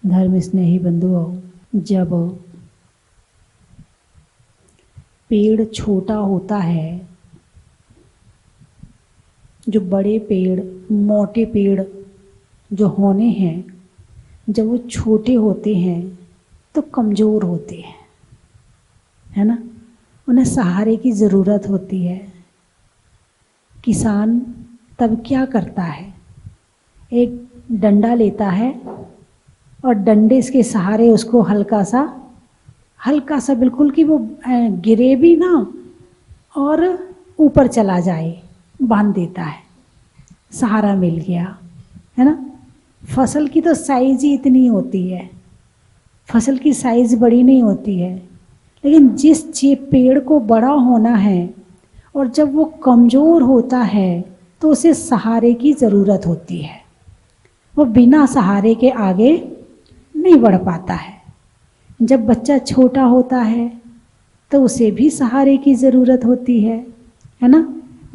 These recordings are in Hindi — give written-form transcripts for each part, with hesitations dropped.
धर्म स्नेही बंधुओं, जब पेड़ छोटा होता है, जो बड़े पेड़ मोटे पेड़ जो होने हैं, जब वो छोटे होते हैं तो कमज़ोर होते हैं, है ना। उन्हें सहारे की ज़रूरत होती है। किसान तब क्या करता है, एक डंडा लेता है और डंडे के सहारे उसको हल्का सा बिल्कुल कि वो गिरे भी ना और ऊपर चला जाए, बांध देता है, सहारा मिल गया, है ना। फसल की तो साइज ही इतनी होती है, फसल की साइज बड़ी नहीं होती है, लेकिन जिस पेड़ को बड़ा होना है और जब वो कमज़ोर होता है तो उसे सहारे की ज़रूरत होती है। वो बिना सहारे के आगे नहीं बढ़ पाता है। जब बच्चा छोटा होता है तो उसे भी सहारे की ज़रूरत होती है ना।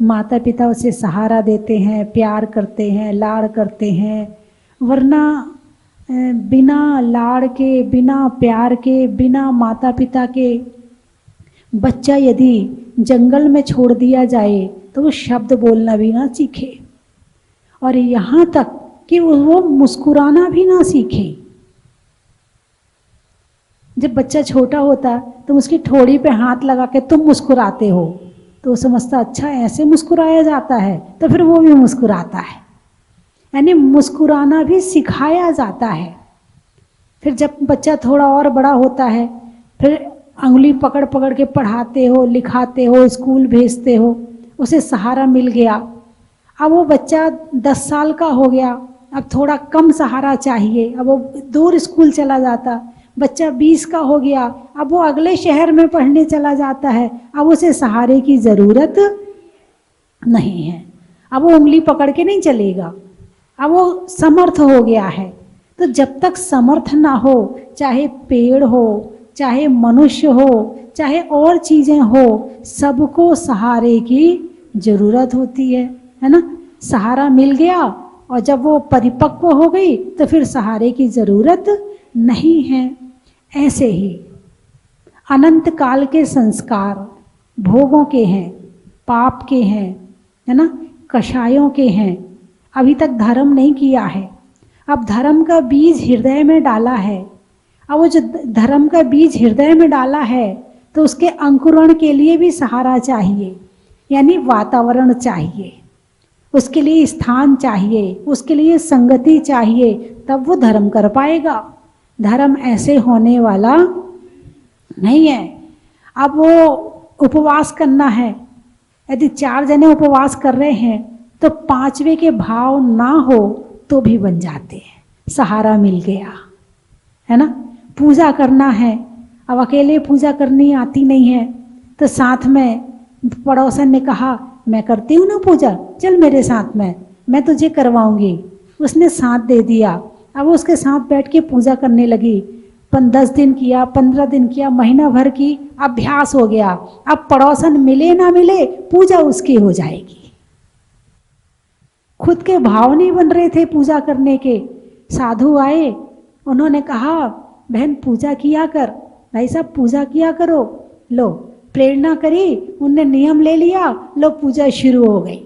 माता पिता उसे सहारा देते हैं, प्यार करते हैं, लाड़ करते हैं, वरना बिना लाड़ के, बिना प्यार के, बिना माता पिता के बच्चा यदि जंगल में छोड़ दिया जाए तो वो शब्द बोलना भी ना सीखे, और यहाँ तक कि वो मुस्कुराना भी ना सीखे। जब बच्चा छोटा होता तो उसकी ठोड़ी पे हाथ लगा के तुम मुस्कुराते हो तो वो समझता अच्छा ऐसे मुस्कुराया जाता है, तो फिर वो भी मुस्कुराता है। यानी मुस्कुराना भी सिखाया जाता है। फिर जब बच्चा थोड़ा और बड़ा होता है, फिर अंगुली पकड़ पकड़ के पढ़ाते हो, लिखाते हो, स्कूल भेजते हो, उसे सहारा मिल गया। अब वो बच्चा 10 साल का हो गया, अब थोड़ा कम सहारा चाहिए, अब वो दूर स्कूल चला जाता। बच्चा 20 का हो गया, अब वो अगले शहर में पढ़ने चला जाता है, अब उसे सहारे की ज़रूरत नहीं है। अब वो उंगली पकड़ के नहीं चलेगा, अब वो समर्थ हो गया है। तो जब तक समर्थ ना हो, चाहे पेड़ हो, चाहे मनुष्य हो, चाहे और चीज़ें हो, सबको सहारे की ज़रूरत होती है ना। सहारा मिल गया और जब वो परिपक्व हो गई तो फिर सहारे की ज़रूरत नहीं है। ऐसे ही अनंत काल के संस्कार भोगों के हैं, पाप के हैं, है ना, कषायों के हैं। अभी तक धर्म नहीं किया है, अब धर्म का बीज हृदय में डाला है। अब वो जो धर्म का बीज हृदय में डाला है तो उसके अंकुरण के लिए भी सहारा चाहिए, यानी वातावरण चाहिए, उसके लिए स्थान चाहिए, उसके लिए संगति चाहिए, तब वो धर्म कर पाएगा। धर्म ऐसे होने वाला नहीं है। अब वो उपवास करना है, यदि 4 जने उपवास कर रहे हैं तो 5वें के भाव ना हो तो भी बन जाते हैं, सहारा मिल गया, है ना। पूजा करना है, अब अकेले पूजा करनी आती नहीं है तो साथ में पड़ोसन ने कहा मैं करती हूँ ना पूजा, चल मेरे साथ में, मैं तुझे करवाऊंगी। उसने साथ दे दिया, अब उसके साथ बैठ के पूजा करने लगी। 10 दिन किया, 15 दिन किया, महीना भर की, अभ्यास हो गया। अब पड़ोसन मिले ना मिले, पूजा उसकी हो जाएगी। खुद के भाव नहीं बन रहे थे पूजा करने के। साधु आए, उन्होंने कहा बहन पूजा किया कर, भाई साहब पूजा किया करो। लो प्रेरणा करी, उनने नियम ले लिया, लो पूजा शुरू हो गई।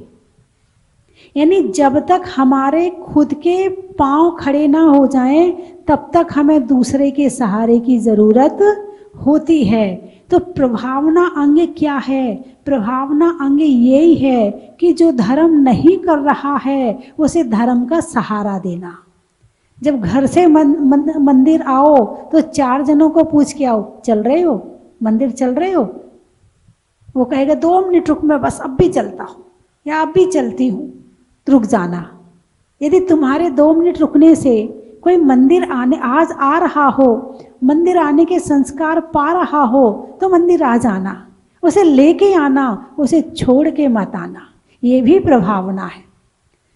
यानी जब तक हमारे खुद के पांव खड़े ना हो जाएं तब तक हमें दूसरे के सहारे की ज़रूरत होती है। तो प्रभावना अंग क्या है? प्रभावना अंग यही है कि जो धर्म नहीं कर रहा है उसे धर्म का सहारा देना। जब घर से मंदिर आओ तो 4 जनों को पूछ के आओ, चल रहे हो मंदिर, चल रहे हो? वो कहेगा 2 मिनट रुक, मैं बस अब भी चलता हूँ या अब भी चलती हूँ, रुक जाना। यदि तुम्हारे 2 मिनट रुकने से कोई मंदिर आज आ रहा हो, मंदिर आने के संस्कार पा रहा हो तो मंदिर आ जाना, उसे लेके आना, उसे छोड़ के मत आना। ये भी प्रभावना है।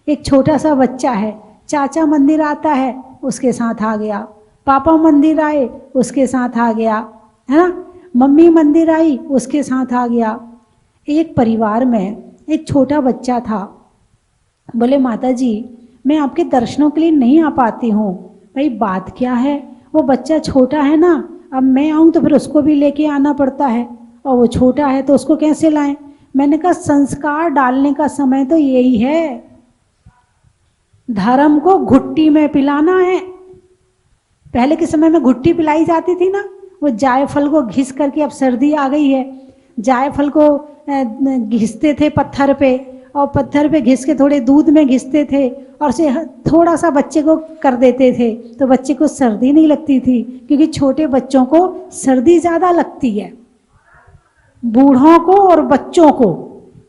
एक छोटा सा बच्चा है, चाचा मंदिर आता है उसके साथ आ गया, पापा मंदिर आए उसके साथ आ गया, है ना, मम्मी मंदिर आई उसके साथ आ गया। एक परिवार में एक छोटा बच्चा था, बोले माता जी मैं आपके दर्शनों के लिए नहीं आ पाती हूँ। भाई बात क्या है, वो बच्चा छोटा है ना, अब मैं आऊँ तो फिर उसको भी लेके आना पड़ता है, और वो छोटा है तो उसको कैसे लाएं। मैंने कहा संस्कार डालने का समय तो यही है, धर्म को घुट्टी में पिलाना है। पहले के समय में घुट्टी पिलाई जाती थी ना, वो जायफल को घिस करके, अब सर्दी आ गई है, जायफल को घिसते थे पत्थर पे, और पत्थर पे घिस के थोड़े दूध में घिसते थे और उसे थोड़ा सा बच्चे को कर देते थे, तो बच्चे को सर्दी नहीं लगती थी, क्योंकि छोटे बच्चों को सर्दी ज़्यादा लगती है। बूढ़ों को और बच्चों को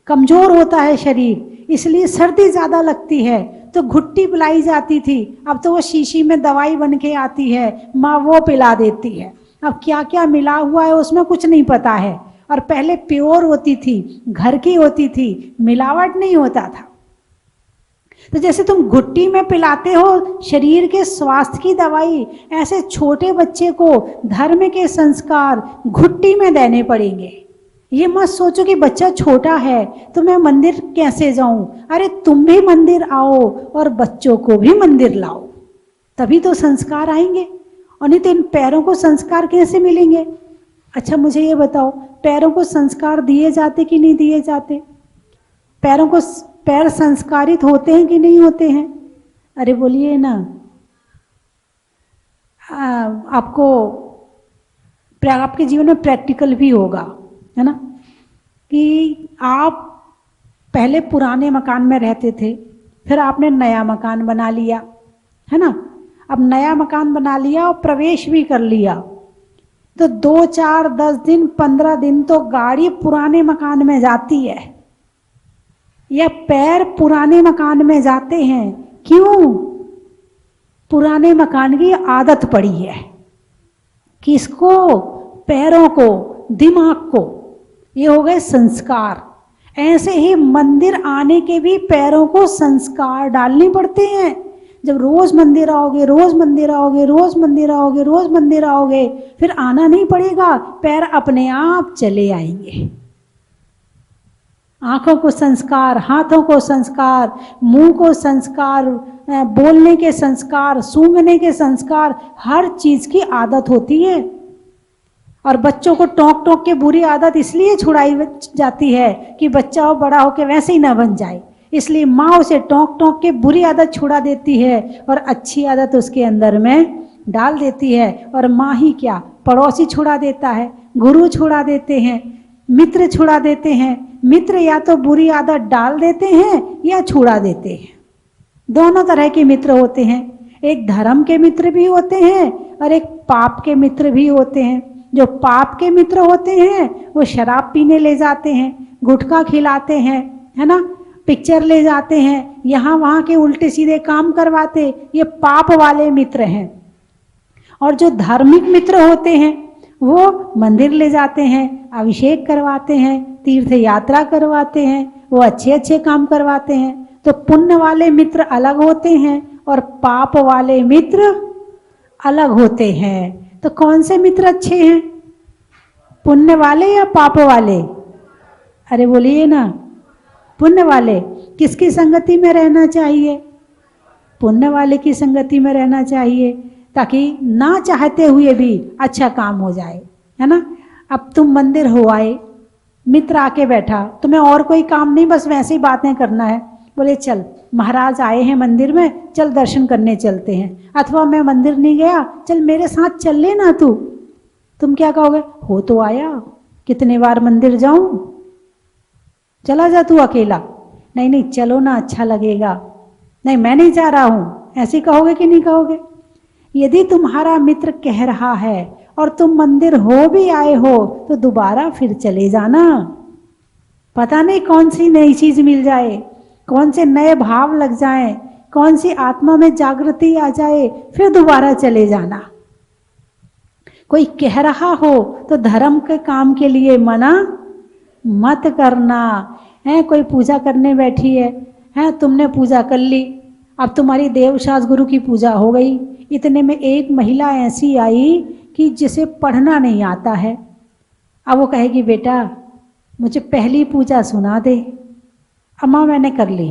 कमज़ोर होता है शरीर, इसलिए सर्दी ज़्यादा लगती है, तो घुट्टी पिलाई जाती थी। अब तो वो शीशी में दवाई बन के आती है, माँ वो पिला देती है। अब क्या क्या मिला हुआ है उसमें कुछ नहीं पता है, और पहले प्योर होती थी, घर की होती थी, मिलावट नहीं होता था। तो जैसे तुम घुट्टी में पिलाते हो शरीर के स्वास्थ्य की दवाई, ऐसे छोटे बच्चे को धर्म के संस्कार घुट्टी में देने पड़ेंगे। ये मत सोचो कि बच्चा छोटा है तो मैं मंदिर कैसे जाऊं। अरे तुम भी मंदिर आओ और बच्चों को भी मंदिर लाओ, तभी तो संस्कार आएंगे, और नहीं तो इन पैरों को संस्कार कैसे मिलेंगे। अच्छा मुझे ये बताओ, पैरों को संस्कार दिए जाते कि नहीं दिए जाते? पैर संस्कारित होते हैं कि नहीं होते हैं? अरे बोलिए ना। आपको आपके जीवन में प्रैक्टिकल भी होगा, है ना, कि आप पहले पुराने मकान में रहते थे, फिर आपने नया मकान बना लिया, है ना। अब नया मकान बना लिया और प्रवेश भी कर लिया, तो 2, 4, 10 दिन, 15 दिन तो गाड़ी पुराने मकान में जाती है, या पैर पुराने मकान में जाते हैं। क्यों? पुराने मकान की आदत पड़ी है। किसको? पैरों को, दिमाग को। ये हो गए संस्कार। ऐसे ही मंदिर आने के भी पैरों को संस्कार डालने पड़ते हैं। जब रोज मंदिर आओगे, रोज मंदिर आओगे, रोज मंदिर आओगे, रोज मंदिर आओगे, फिर आना नहीं पड़ेगा, पैर अपने आप चले आएंगे। आंखों को संस्कार, हाथों को संस्कार, मुंह को संस्कार, बोलने के संस्कार, सूंघने के संस्कार, हर चीज की आदत होती है। और बच्चों को टोक टोक के बुरी आदत इसलिए छुड़ाई जाती है कि बच्चा हो बड़ा होकर वैसे ही ना बन जाए, इसलिए माँ उसे टोक टोक के बुरी आदत छुड़ा देती है और अच्छी आदत उसके अंदर में डाल देती है। और माँ ही क्या, पड़ोसी छुड़ा देता है, गुरु छुड़ा देते हैं, मित्र छुड़ा देते हैं। मित्र या तो बुरी आदत डाल देते हैं या छुड़ा देते हैं। दोनों तरह के मित्र होते हैं, एक धर्म के मित्र भी होते हैं और एक पाप के मित्र भी होते हैं। जो पाप के मित्र होते हैं वो शराब पीने ले जाते हैं, गुटखा खिलाते हैं, है ना, पिक्चर ले जाते हैं, यहाँ वहाँ के उल्टे सीधे काम करवाते, ये पाप वाले मित्र हैं। और जो धार्मिक मित्र होते हैं वो मंदिर ले जाते हैं, अभिषेक करवाते हैं, तीर्थ यात्रा करवाते हैं, वो अच्छे अच्छे काम करवाते हैं। तो पुण्य वाले मित्र अलग होते हैं और पाप वाले मित्र अलग होते हैं। तो कौन से मित्र अच्छे हैं, पुण्य वाले या पाप वाले? अरे बोलिए ना, पुण्य वाले। किसकी संगति में रहना चाहिए? पुण्य वाले की संगति में रहना चाहिए, ताकि ना चाहते हुए भी अच्छा काम हो जाए, है ना। अब तुम मंदिर हो आए, मित्र आके बैठा, तुम्हें और कोई काम नहीं, बस वैसे ही बातें करना है। बोले चल महाराज आए हैं मंदिर में, चल दर्शन करने चलते हैं। अथवा मैं मंदिर नहीं गया, चल मेरे साथ चल लेना तू। तुम क्या कहोगे? हो तो आया, कितने बार मंदिर जाऊं, चला जा तू अकेला। नहीं नहीं चलो ना, अच्छा लगेगा। नहीं मैं नहीं जा रहा हूं, ऐसे कहोगे कि नहीं कहोगे? यदि तुम्हारा मित्र कह रहा है और तुम मंदिर हो भी आए हो तो दोबारा फिर चले जाना। पता नहीं कौन सी नई चीज मिल जाए, कौन से नए भाव लग जाएं, कौन सी आत्मा में जागृति आ जाए, फिर दोबारा चले जाना। कोई कह रहा हो तो धर्म के काम के लिए मना मत करना। है कोई पूजा करने बैठी है, तुमने पूजा कर ली, अब तुम्हारी देवशास्त्र गुरु की पूजा हो गई। इतने में एक महिला ऐसी आई कि जिसे पढ़ना नहीं आता है। अब वो कहेगी बेटा मुझे पहली पूजा सुना दे। अम्मा मैंने कर ली,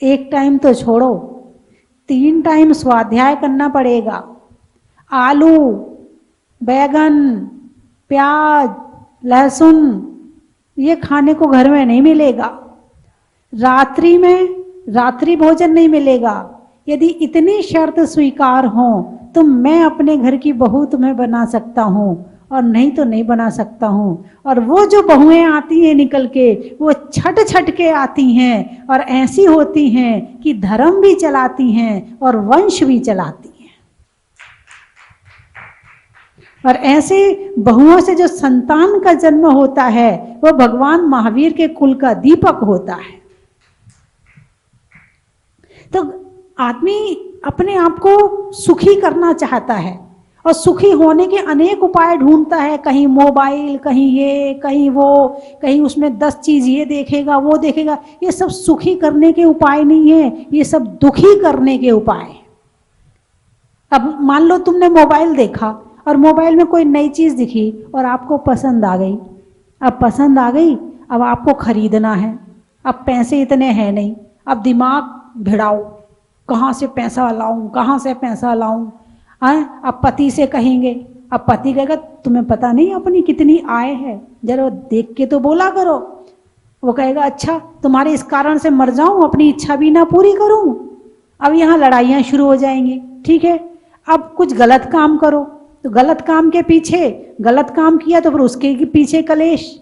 एक टाइम तो छोड़ो, 3 टाइम स्वाध्याय करना पड़ेगा। आलू, बैगन, प्याज, लहसुन ये खाने को घर में नहीं मिलेगा। रात्रि में रात्रि भोजन नहीं मिलेगा। यदि इतनी शर्त स्वीकार हो तो मैं अपने घर की बहू तुम्हें बना सकता हूँ, और नहीं तो नहीं बना सकता हूँ। और वो जो बहुएं आती हैं निकल के, वो छट छट के आती हैं और ऐसी होती हैं कि धर्म भी चलाती हैं और वंश भी चलाती हैं। और ऐसे बहुओं से जो संतान का जन्म होता है वो भगवान महावीर के कुल का दीपक होता है। तो आदमी अपने आप को सुखी करना चाहता है और सुखी होने के अनेक उपाय ढूंढता है। कहीं मोबाइल, कहीं ये, कहीं वो, कहीं उसमें 10 चीज ये देखेगा, वो देखेगा। ये सब सुखी करने के उपाय नहीं है, ये सब दुखी करने के उपाय है। अब मान लो तुमने मोबाइल देखा और मोबाइल में कोई नई चीज दिखी और आपको पसंद आ गई। अब पसंद आ गई, अब आपको खरीदना है। अब पैसे इतने हैं नहीं, अब दिमाग भिड़ाओ, कहाँ से पैसा लाऊं, कहाँ से पैसा लाऊं। अब पति से कहेंगे, अब पति कहेगा तुम्हें पता नहीं अपनी कितनी आय है, जरा देख के तो बोला करो। वो कहेगा अच्छा तुम्हारे इस कारण से मर जाऊं, अपनी इच्छा भी ना पूरी करूं। अब यहाँ लड़ाइयाँ शुरू हो जाएंगी। ठीक है, अब कुछ गलत काम करो तो गलत काम के पीछे, गलत काम किया तो फिर उसके पीछे कलेश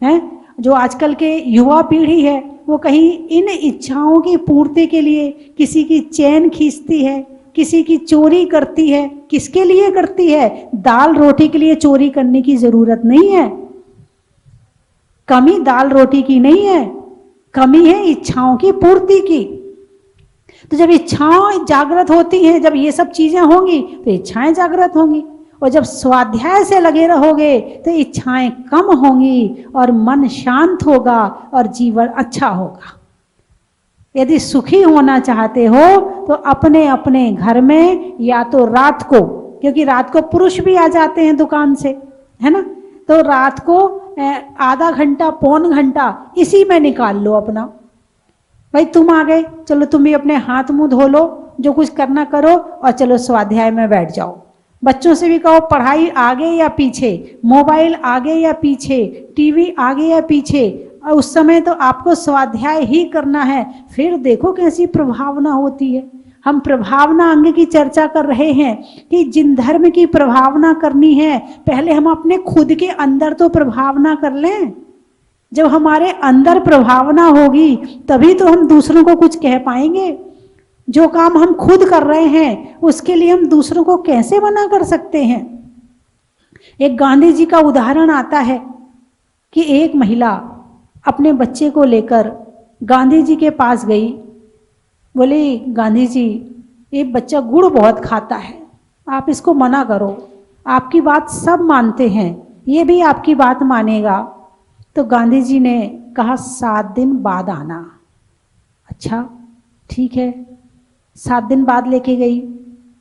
है। जो आजकल के युवा पीढ़ी है वो कहीं इन इच्छाओं की पूर्ति के लिए किसी की चैन खींचती है, किसी की चोरी करती है। किसके लिए करती है? दाल रोटी के लिए चोरी करने की जरूरत नहीं है। कमी दाल रोटी की नहीं है, कमी है इच्छाओं की पूर्ति की। तो जब इच्छाएं जागृत होती हैं, जब ये सब चीजें होंगी तो इच्छाएं जागृत होंगी। और जब स्वाध्याय से लगे रहोगे तो इच्छाएं कम होंगी और मन शांत होगा और जीवन अच्छा होगा। यदि सुखी होना चाहते हो तो अपने अपने घर में या तो रात को, क्योंकि रात को पुरुष भी आ जाते हैं दुकान से, है ना, तो रात को आधा घंटा पौन घंटा इसी में निकाल लो अपना। भाई तुम आ गए, चलो तुम भी अपने हाथ मुंह धो लो, जो कुछ करना करो और चलो स्वाध्याय में बैठ जाओ। बच्चों से भी कहो पढ़ाई आगे या पीछे, मोबाइल आगे या पीछे, टीवी आगे या पीछे, और उस समय तो आपको स्वाध्याय ही करना है। फिर देखो कैसी प्रभावना होती है। हम प्रभावना अंग की चर्चा कर रहे हैं कि जिन धर्म की प्रभावना करनी है पहले हम अपने खुद के अंदर तो प्रभावना कर लें। जब हमारे अंदर प्रभावना होगी तभी तो हम दूसरों को कुछ कह पाएंगे। जो काम हम खुद कर रहे हैं उसके लिए हम दूसरों को कैसे मना कर सकते हैं? एक गांधी जी का उदाहरण आता है कि एक महिला अपने बच्चे को लेकर गांधी जी के पास गई। बोली गांधी जी ये बच्चा गुड़ बहुत खाता है, आप इसको मना करो। आपकी बात सब मानते हैं, ये भी आपकी बात मानेगा। तो गांधी जी ने कहा 7 दिन बाद आना। अच्छा ठीक है, 7 दिन बाद लेके गई।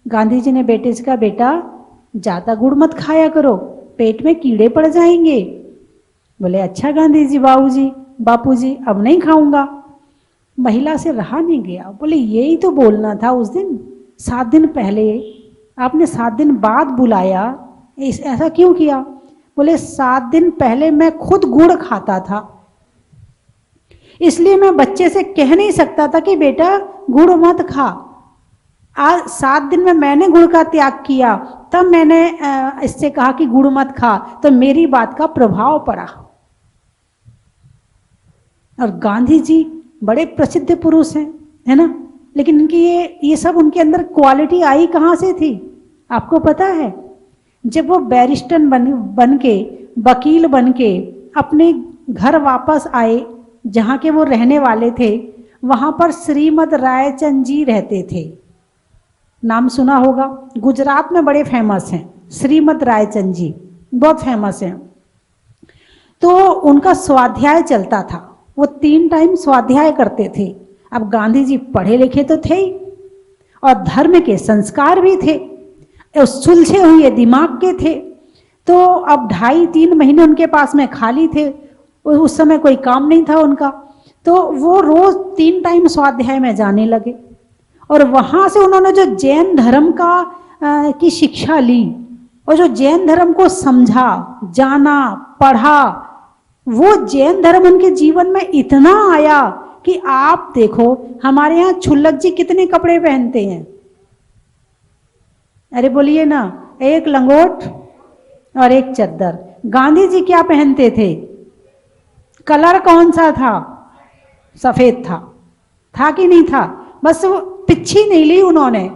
गांधी जी ने बेटे से कहा बेटा ज़्यादा गुड़ मत खाया करो, पेट में कीड़े पड़ जाएंगे। बोले अच्छा गांधी जी, बापूजी अब नहीं खाऊंगा। महिला से रहा नहीं गया। बोले यही तो बोलना था उस दिन, 7 दिन पहले आपने 7 दिन बाद बुलाया, ऐसा क्यों किया? बोले 7 दिन पहले मैं खुद गुड़ खाता था, इसलिए मैं बच्चे से कह नहीं सकता था कि बेटा गुड़ मत खा। आज 7 दिन में मैंने गुड़ का त्याग किया, तब मैंने इससे कहा कि गुड़ मत खा, तो मेरी बात का प्रभाव पड़ा। और गांधी जी बड़े प्रसिद्ध पुरुष हैं, है ना, लेकिन इनकी ये सब उनके अंदर क्वालिटी आई कहाँ से थी आपको पता है? जब वो बैरिस्टर बन के, वकील बन के अपने घर वापस आए जहाँ के वो रहने वाले थे, वहाँ पर श्रीमद रायचंद जी रहते थे। नाम सुना होगा, गुजरात में बड़े फेमस हैं श्रीमद रायचंद जी, बहुत फेमस हैं। तो उनका स्वाध्याय चलता था, वो 3 टाइम स्वाध्याय करते थे। अब गांधी जी पढ़े लिखे तो थे ही और धर्म के संस्कार भी थे, सुलझे हुए दिमाग के थे। तो अब 2.5-3 महीने उनके पास में खाली थे, उस समय कोई काम नहीं था उनका। तो वो रोज 3 टाइम स्वाध्याय में जाने लगे और वहां से उन्होंने जो जैन धर्म की शिक्षा ली और जो जैन धर्म को समझा, जाना, पढ़ा, वो जैन धर्म उनके जीवन में इतना आया कि आप देखो हमारे यहाँ छुल्लक जी कितने कपड़े पहनते हैं। अरे बोलिए ना, एक लंगोट और एक चद्दर। गांधी जी क्या पहनते थे? कलर कौन सा था? सफेद था कि नहीं था? बस वो पिच्छी नहीं ली उन्होंने।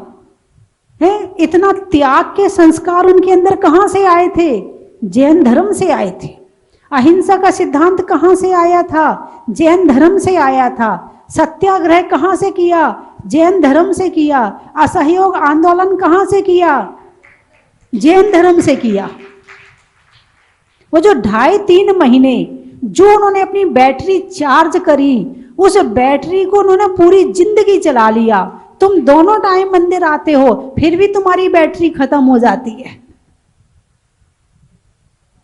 है इतना त्याग के संस्कार उनके अंदर कहां से आए थे? जैन धर्म से आए थे। अहिंसा का सिद्धांत कहां से आया था? जैन धर्म से आया था। सत्याग्रह कहां से किया? जैन धर्म से किया। असहयोग आंदोलन कहां से किया? जैन धर्म से किया। वो जो 2.5-3 महीने जो उन्होंने अपनी बैटरी चार्ज करी, उस बैटरी को उन्होंने पूरी जिंदगी चला लिया। तुम दोनों टाइम मंदिर आते हो फिर भी तुम्हारी बैटरी खत्म हो जाती है।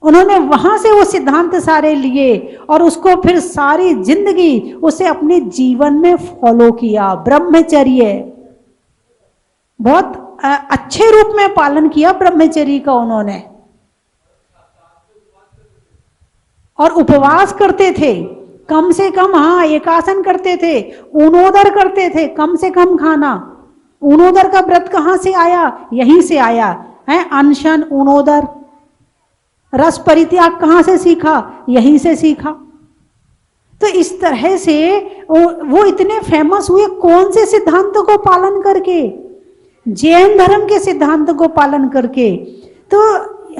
उन्होंने वहां से वो सिद्धांत सारे लिए और उसको फिर सारी जिंदगी उसे अपने जीवन में फॉलो किया। ब्रह्मचर्य बहुत अच्छे रूप में पालन किया ब्रह्मचर्य का उन्होंने। और उपवास करते थे कम से कम, हाँ एकासन करते थे, ऊनोदर करते थे, कम से कम खाना। ऊनोदर का व्रत कहां से आया? यहीं से आया है। अनशन, ऊनोदर, रस परित्याग कहां से सीखा? यहीं से सीखा। तो इस तरह से वो इतने फेमस हुए कौन से सिद्धांतों को पालन करके? जैन धर्म के सिद्धांतों को पालन करके। तो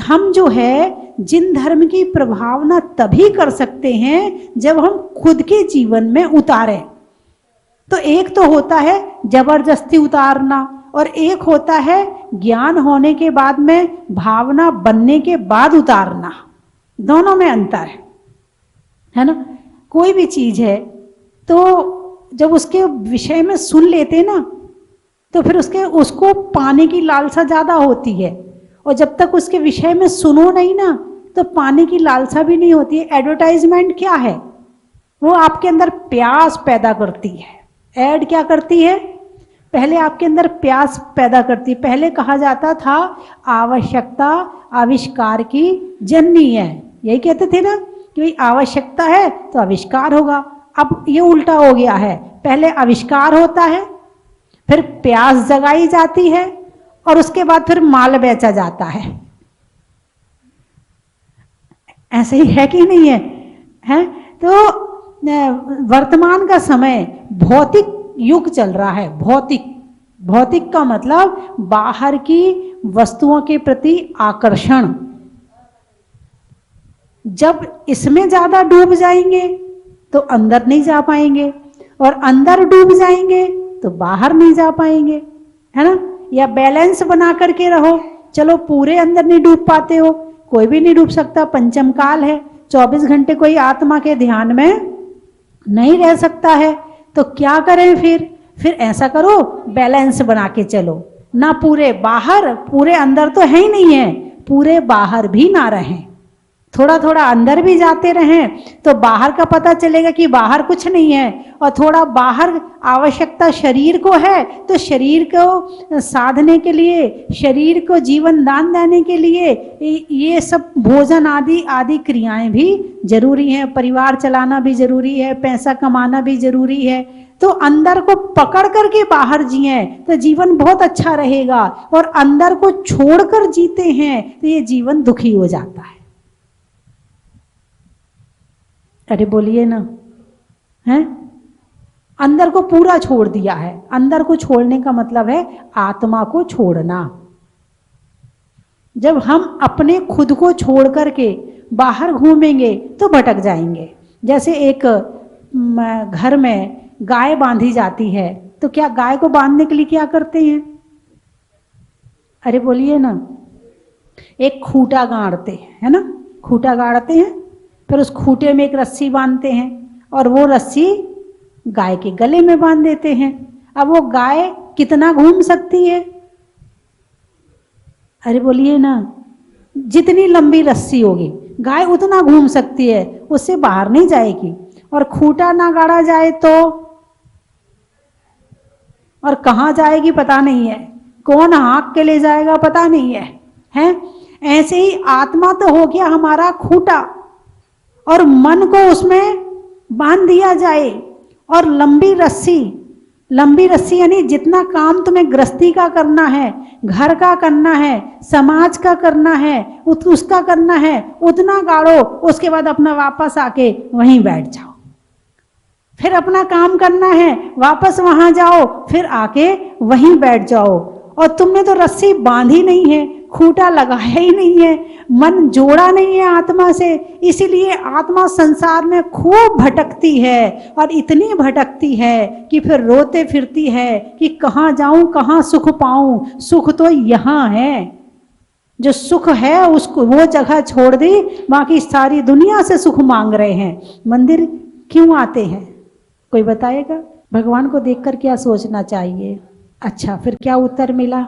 हम जो है जिन धर्म की प्रभावना तभी कर सकते हैं जब हम खुद के जीवन में उतारें। तो एक तो होता है जबरदस्ती उतारना और एक होता है ज्ञान होने के बाद में, भावना बनने के बाद उतारना। दोनों में अंतर है ना। कोई भी चीज है तो जब उसके विषय में सुन लेते ना तो फिर उसको पाने की लालसा ज्यादा होती है, और जब तक उसके विषय में सुनो नहीं ना तो पाने की लालसा भी नहीं होती है। एडवर्टाइजमेंट क्या है? वो आपके अंदर प्यास पैदा करती है। एड क्या करती है? पहले आपके अंदर प्यास पैदा करती है। पहले कहा जाता था आवश्यकता आविष्कार की जननी है, यही कहते थे ना कि भाई आवश्यकता है तो आविष्कार होगा। अब ये उल्टा हो गया है, पहले आविष्कार होता है, फिर प्यास जगाई जाती है और उसके बाद फिर माल बेचा जाता है। ऐसे ही है कि नहीं है? तो वर्तमान का समय भौतिक युग चल रहा है। भौतिक का मतलब बाहर की वस्तुओं के प्रति आकर्षण। जब इसमें ज्यादा डूब जाएंगे तो अंदर नहीं जा पाएंगे, और अंदर डूब जाएंगे तो बाहर नहीं जा पाएंगे, है ना। या बैलेंस बना करके रहो। चलो पूरे अंदर नहीं डूब पाते हो, कोई भी नहीं डूब सकता, पंचम काल है, 24 घंटे कोई आत्मा के ध्यान में नहीं रह सकता है। तो क्या करें फिर ऐसा करो बैलेंस बना के चलो, ना पूरे बाहर पूरे अंदर तो है ही नहीं है, पूरे बाहर भी ना रहें, थोड़ा थोड़ा अंदर भी जाते रहें तो बाहर का पता चलेगा कि बाहर कुछ नहीं है, और थोड़ा बाहर आवश्यकता शरीर को है तो शरीर को साधने के लिए, शरीर को जीवन दान देने के लिए ये सब भोजन आदि क्रियाएं भी जरूरी हैं। परिवार चलाना भी जरूरी है, पैसा कमाना भी जरूरी है। तो अंदर को पकड़ करके बाहर जिए तो जीवन बहुत अच्छा रहेगा, और अंदर को छोड़कर जीते हैं तो ये जीवन दुखी हो जाता है। अरे बोलिए ना, हैं? अंदर को पूरा छोड़ दिया है। अंदर को छोड़ने का मतलब है आत्मा को छोड़ना। जब हम अपने खुद को छोड़ करके बाहर घूमेंगे तो भटक जाएंगे। जैसे एक घर में गाय बांधी जाती है तो क्या गाय को बांधने के लिए क्या करते हैं? अरे बोलिए ना, एक खूंटा गाड़ते हैं, है ना। खूंटा गाड़ते हैं, फिर उस खूंटे में एक रस्सी बांधते हैं और वो रस्सी गाय के गले में बांध देते हैं। अब वो गाय कितना घूम सकती है? अरे बोलिए ना, जितनी लंबी रस्सी होगी गाय उतना घूम सकती है, उससे बाहर नहीं जाएगी। और खूंटा ना गाड़ा जाए तो, और कहाँ जाएगी पता नहीं है, कौन हाँक के ले जाएगा पता नहीं है, हैं? ऐसे ही आत्मा तो हो गया हमारा खूंटा, और मन को उसमें बांध दिया जाए, और लंबी रस्सी यानी जितना काम तुम्हें गृहस्थी का करना है, घर का करना है, समाज का करना है, उसका करना है, उतना गाड़ो। उसके बाद अपना वापस आके वहीं बैठ जाओ। फिर अपना काम करना है, वापस वहां जाओ, फिर आके वहीं बैठ जाओ। और तुमने तो रस्सी बांधी नहीं है, खूंटा लगाया ही नहीं है, मन जोड़ा नहीं है आत्मा से, इसीलिए आत्मा संसार में खूब भटकती है, और इतनी भटकती है कि फिर रोते फिरती है कि कहाँ जाऊं, कहाँ सुख पाऊं। सुख तो यहाँ है, जो सुख है उसको वो जगह छोड़ दी, बाकी सारी दुनिया से सुख मांग रहे हैं। मंदिर क्यों आते हैं, कोई बताएगा? भगवान को देखकर क्या सोचना चाहिए? अच्छा, फिर क्या उत्तर मिला?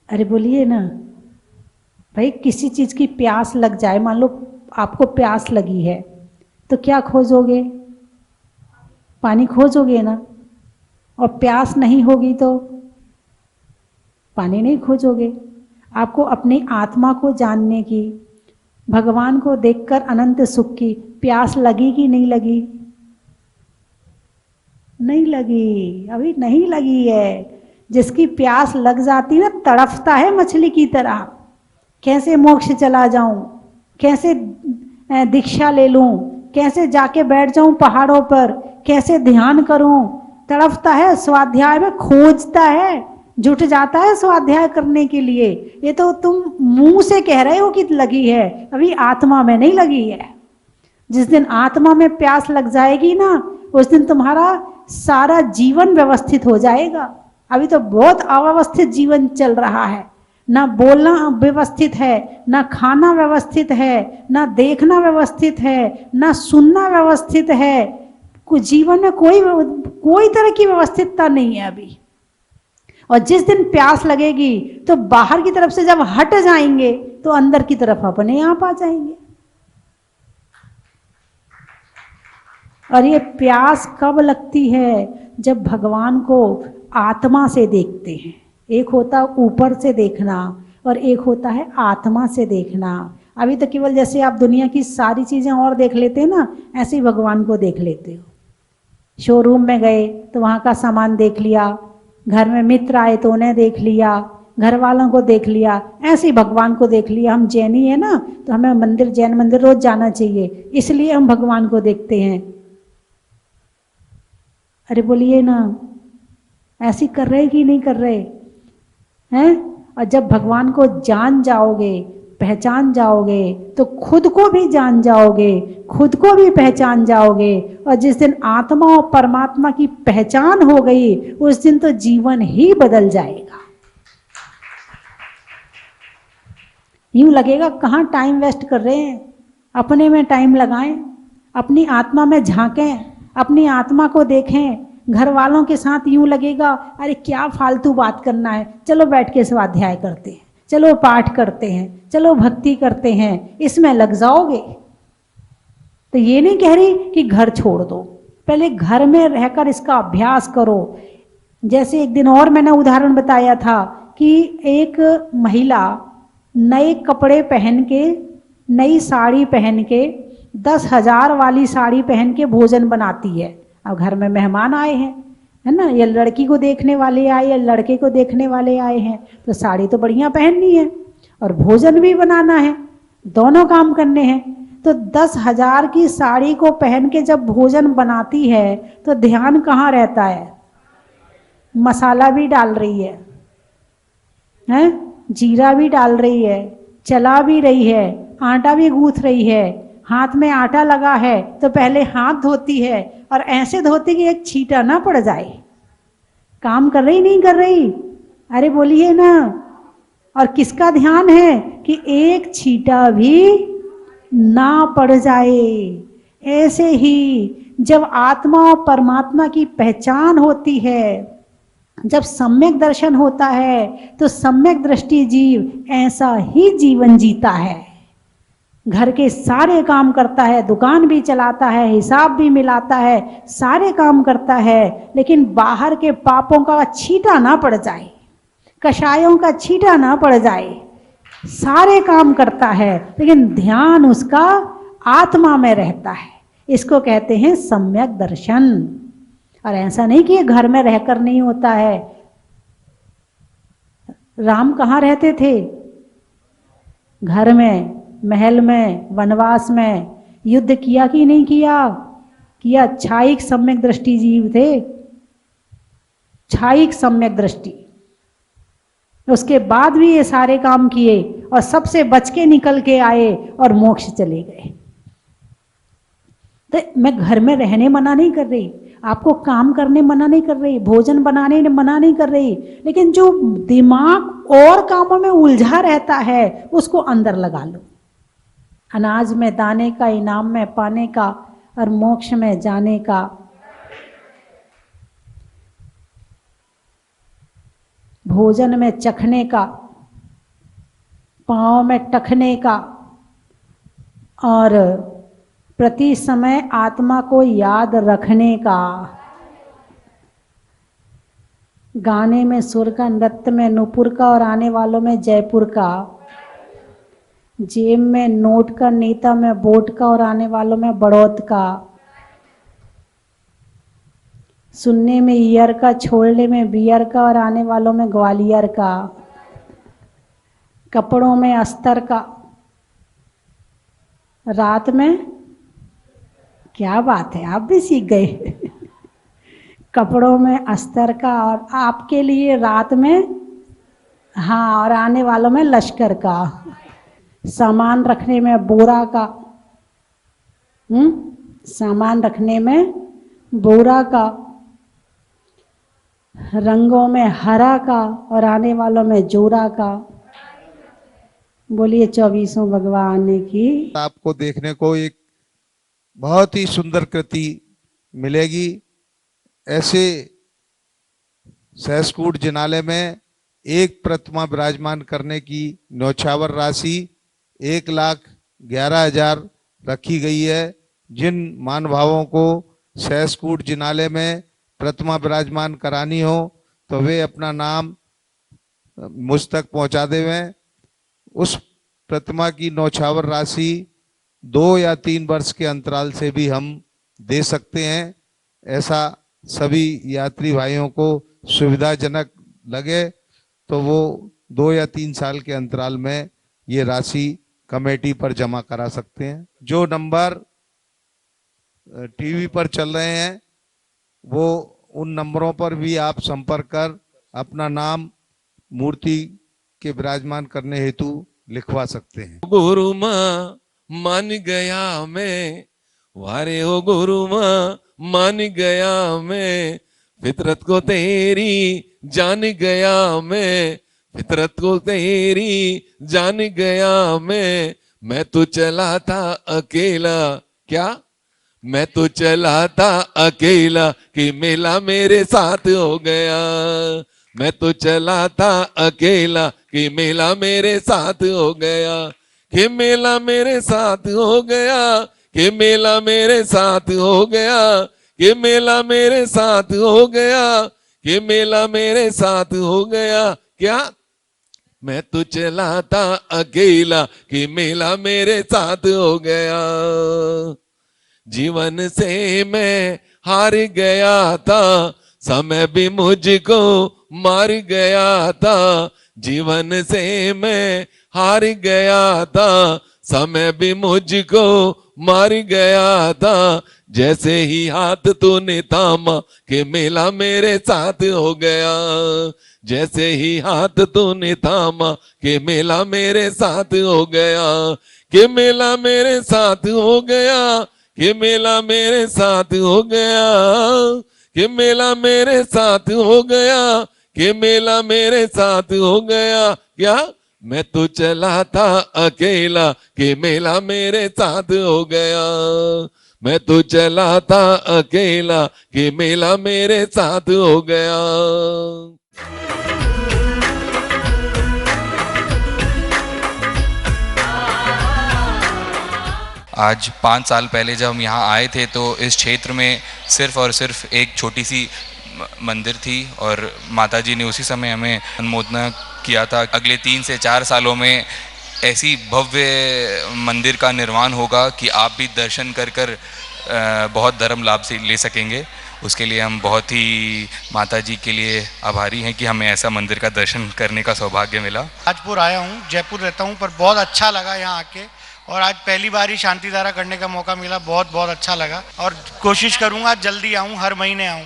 अरे बोलिए ना भाई, किसी चीज की प्यास लग जाए, मान लो आपको प्यास लगी है, तो क्या खोजोगे? पानी खोजोगे ना। और प्यास नहीं होगी तो पानी नहीं खोजोगे। आपको अपनी आत्मा को जानने की, भगवान को देखकर अनंत सुख की प्यास लगी कि नहीं लगी? नहीं लगी, अभी नहीं लगी है। जिसकी प्यास लग जाती ना, तड़फता है मछली की तरह, कैसे मोक्ष चला जाऊं, कैसे दीक्षा ले लूं, कैसे जाके बैठ जाऊं पहाड़ों पर, कैसे ध्यान करूं, तड़फता है। स्वाध्याय में खोजता है, जुट जाता है स्वाध्याय करने के लिए। ये तो तुम मुंह से कह रहे हो कि लगी है, अभी आत्मा में नहीं लगी है। जिस दिन आत्मा में प्यास लग जाएगी ना, उस दिन तुम्हारा सारा जीवन व्यवस्थित हो जाएगा। अभी तो बहुत अव्यवस्थित जीवन चल रहा है, ना बोलना व्यवस्थित है, ना खाना व्यवस्थित है, ना देखना व्यवस्थित है, ना सुनना व्यवस्थित है। कुछ जीवन में कोई तरह की व्यवस्थितता नहीं है अभी। और जिस दिन प्यास लगेगी तो बाहर की तरफ से जब हट जाएंगे तो अंदर की तरफ अपने आप आ जाएंगे। और ये प्यास कब लगती है? जब भगवान को आत्मा से देखते हैं। एक होता ऊपर से देखना और एक होता है आत्मा से देखना। अभी तो केवल जैसे आप दुनिया की सारी चीजें और देख लेते हैं ना, ऐसे ही भगवान को देख लेते हो। शोरूम में गए तो वहां का सामान देख लिया, घर में मित्र आए तो उन्हें देख लिया, घर वालों को देख लिया, ऐसे ही भगवान को देख लिया। हम जैनी है ना, तो हमें मंदिर, जैन मंदिर रोज जाना चाहिए, इसलिए हम भगवान को देखते हैं। अरे बोलिए ना, ऐसी कर रहे कि नहीं कर रहे हैं? और जब भगवान को जान जाओगे, पहचान जाओगे, तो खुद को भी जान जाओगे, खुद को भी पहचान जाओगे। और जिस दिन आत्मा और परमात्मा की पहचान हो गई, उस दिन तो जीवन ही बदल जाएगा। यूं लगेगा कहाँ टाइम वेस्ट कर रहे हैं, अपने में टाइम लगाएं, अपनी आत्मा में झांकें, अपनी आत्मा को देखें। घर वालों के साथ यूं लगेगा अरे क्या फालतू बात करना है, चलो बैठ के स्वाध्याय करते हैं, चलो पाठ करते हैं, चलो भक्ति करते हैं, इसमें लग जाओगे। तो ये नहीं कह रही कि घर छोड़ दो, पहले घर में रहकर इसका अभ्यास करो। जैसे एक दिन और मैंने उदाहरण बताया था कि एक महिला नए कपड़े पहन के, नई साड़ी पहन के, 10,000 वाली साड़ी पहन के भोजन बनाती है। अब घर में मेहमान आए हैं, है ना, या लड़की को देखने वाले आए या लड़के को देखने वाले आए हैं, तो साड़ी तो बढ़िया पहननी है और भोजन भी बनाना है, दोनों काम करने हैं। तो 10,000 की साड़ी को पहन के जब भोजन बनाती है तो ध्यान कहाँ रहता है? मसाला भी डाल रही है, जीरा भी डाल रही है, चला भी रही है, आटा भी गूंथ रही है, हाथ में आटा लगा है तो पहले हाथ धोती है और ऐसे धोती कि एक छींटा ना पड़ जाए। काम कर रही नहीं कर रही? अरे बोलिए ना। और किसका ध्यान है कि एक छींटा भी ना पड़ जाए। ऐसे ही जब आत्मा और परमात्मा की पहचान होती है, जब सम्यक दर्शन होता है, तो सम्यक दृष्टि जीव ऐसा ही जीवन जीता है। घर के सारे काम करता है, दुकान भी चलाता है, हिसाब भी मिलाता है, सारे काम करता है, लेकिन बाहर के पापों का छींटा ना पड़ जाए, कषायों का छींटा ना पड़ जाए। सारे काम करता है लेकिन ध्यान उसका आत्मा में रहता है। इसको कहते हैं सम्यक दर्शन। और ऐसा नहीं कि ये घर में रहकर नहीं होता है। राम कहाँ रहते थे? घर में, महल में, वनवास में। युद्ध किया कि नहीं किया? किया। छायिक सम्यक दृष्टि जीव थे, छायिक सम्यक दृष्टि। उसके बाद भी ये सारे काम किए और सबसे बच के निकल के आए और मोक्ष चले गए। तो मैं घर में रहने मना नहीं कर रही, आपको काम करने मना नहीं कर रही, भोजन बनाने मना नहीं कर रही, लेकिन जो दिमाग और कामों में उलझा रहता है उसको अंदर लगा लो। अनाज में दाने का, इनाम में पाने का और मोक्ष में जाने का। भोजन में चखने का, पाँव में टखने का और प्रति समय आत्मा को याद रखने का। गाने में सुर का, नृत्य में नूपुर का और आने वालों में जयपुर का। जेब में नोट का, नेता में वोट का और आने वालों में बड़ौत का। सुनने में ईयर का, छोड़ने में बियर का और आने वालों में ग्वालियर का। कपड़ों में अस्तर का, रात में, क्या बात है, आप भी सीख गए। कपड़ों में अस्तर का और आपके लिए रात में, हाँ, और आने वालों में लश्कर का। सामान रखने में बोरा का, सामान रखने में बोरा का। रंगों में हरा का और आने वालों में जोरा का। बोलिए 24 भगवान की। आपको देखने को एक बहुत ही सुंदर कृति मिलेगी। ऐसे सहस्कूट जिनालय में एक प्रतिमा विराजमान करने की न्यौछावर राशि 1,11,000 रखी गई है। जिन महानुभावों को सहस्कूट जिनालय में प्रतिमा विराजमान करानी हो तो वे अपना नाम मुझ तक पहुंचा देवें। उस प्रतिमा की न्यौछावर राशि 2 या 3 वर्ष के अंतराल से भी हम दे सकते हैं। ऐसा सभी यात्री भाइयों को सुविधाजनक लगे तो वो 2 या 3 साल के अंतराल में ये राशि कमेटी पर जमा करा सकते हैं। जो नंबर टीवी पर चल रहे हैं वो उन नंबरों पर भी आप संपर्क कर अपना नाम मूर्ति के विराजमान करने हेतु लिखवा सकते हैं। गुरु माँ मान गया मैं, वारे हो गुरु माँ मान गया मैं, फितरत को तेरी जान गया मैं, फितरत को तेरी जान गया मैं तो चला था अकेला। क्या? मैं तो चला था अकेला कि मेला मेरे साथ हो गया। मैं तो चला था अकेला कि मेला मेरे साथ हो गया। कि मेला मेरे साथ हो गया, कि मेला मेरे साथ हो गया, कि मेला मेरे साथ हो गया, कि मेला मेरे साथ हो गया। क्या? मैं तो चला था अकेला कि मेला मेरे साथ हो गया। जीवन से मैं हार गया था, समय भी मुझको मार गया था। जीवन से मैं हार गया था, समय भी मुझको मार गया था। जैसे ही हाथ तूने थामा कि मेला मेरे साथ हो गया। जैसे ही हाथ तूने थामा कि मेला मेरे साथ हो गया। कि मेला मेरे साथ हो गया, कि मेला मेरे साथ हो गया, कि मेला मेरे साथ हो गया, कि मेला मेरे साथ हो गया। क्या? मैं तो चला था अकेला कि मेला मेरे साथ हो गया। मैं तो चला था अकेला कि मेला मेरे साथ हो गया। आज 5 साल पहले जब हम यहाँ आए थे तो इस क्षेत्र में सिर्फ़ और सिर्फ एक छोटी सी मंदिर थी और माताजी ने उसी समय हमें अनुमोदना किया था। अगले 3 से 4 सालों में ऐसी भव्य मंदिर का निर्माण होगा कि आप भी दर्शन कर कर बहुत धर्म लाभ से ले सकेंगे। उसके लिए हम बहुत ही माताजी के लिए आभारी हैं कि हमें ऐसा मंदिर का दर्शन करने का सौभाग्य मिला। राजपुर आया हूँ, जयपुर रहता हूँ, पर बहुत अच्छा लगा यहाँ आके और आज पहली बार ही शांति धारा करने का मौका मिला। बहुत बहुत अच्छा लगा और कोशिश करूँगा जल्दी आऊँ, हर महीने आऊँ।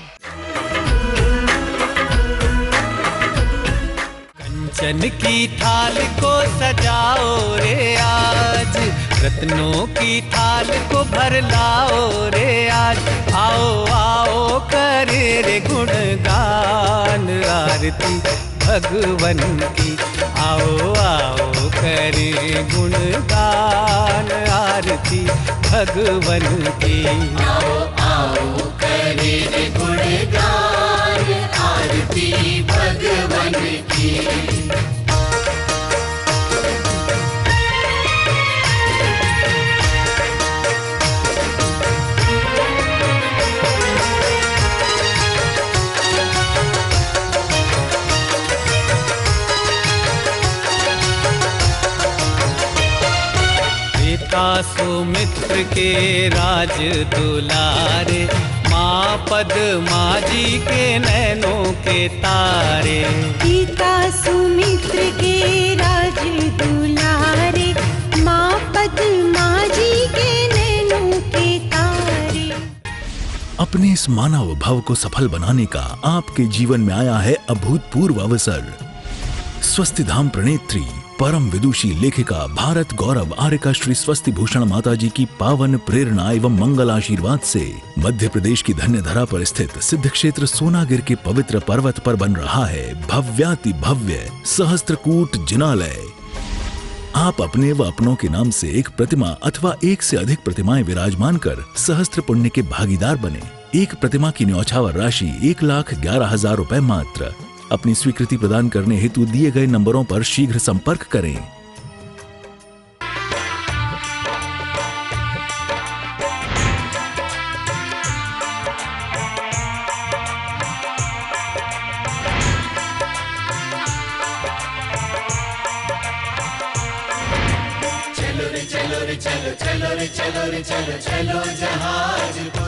कंचन की थाल को सजाओ रे आज, रत्नों की थाल को भर लाओ रे आज। आओ आओ करे रे गुणगान आरती भगवन की। आओ आओ करे गुणगान आरती भगवन की। आओ आओ करे रे गुणगान आरती भगवन की। सुमित्र के राज दुलारे, माँ पद्मा जी के नैनों के तारे। पिता सुमित्र के राज दुलारे, माँ पद्मा जी के नैनों के तारे। अपने इस मानव भव को सफल बनाने का आपके जीवन में आया है अभूतपूर्व अवसर। स्वस्ति धाम प्रणेत्री परम विदुषी लेखिका भारत गौरव आर्यका श्री स्वस्ति भूषण माताजी की पावन प्रेरणा एवं मंगल आशीर्वाद से मध्य प्रदेश की धन्य धरा पर स्थित सिद्ध क्षेत्र सोनागिर के पवित्र पर्वत पर बन रहा है भव्याति भव्य सहस्त्रकूट जिनालय। आप अपने व अपनों के नाम से एक प्रतिमा अथवा एक से अधिक प्रतिमाएं विराजमान कर सहस्त्र पुण्य के भागीदार बने। एक प्रतिमा की न्यौछावर राशि 1,11,000 रुपए मात्र। अपनी स्वीकृति प्रदान करने हेतु दिए गए नंबरों पर शीघ्र संपर्क करें। चलो रे चलो रे चलो, चलो रे चलो रे चलो, चलो जहाज को।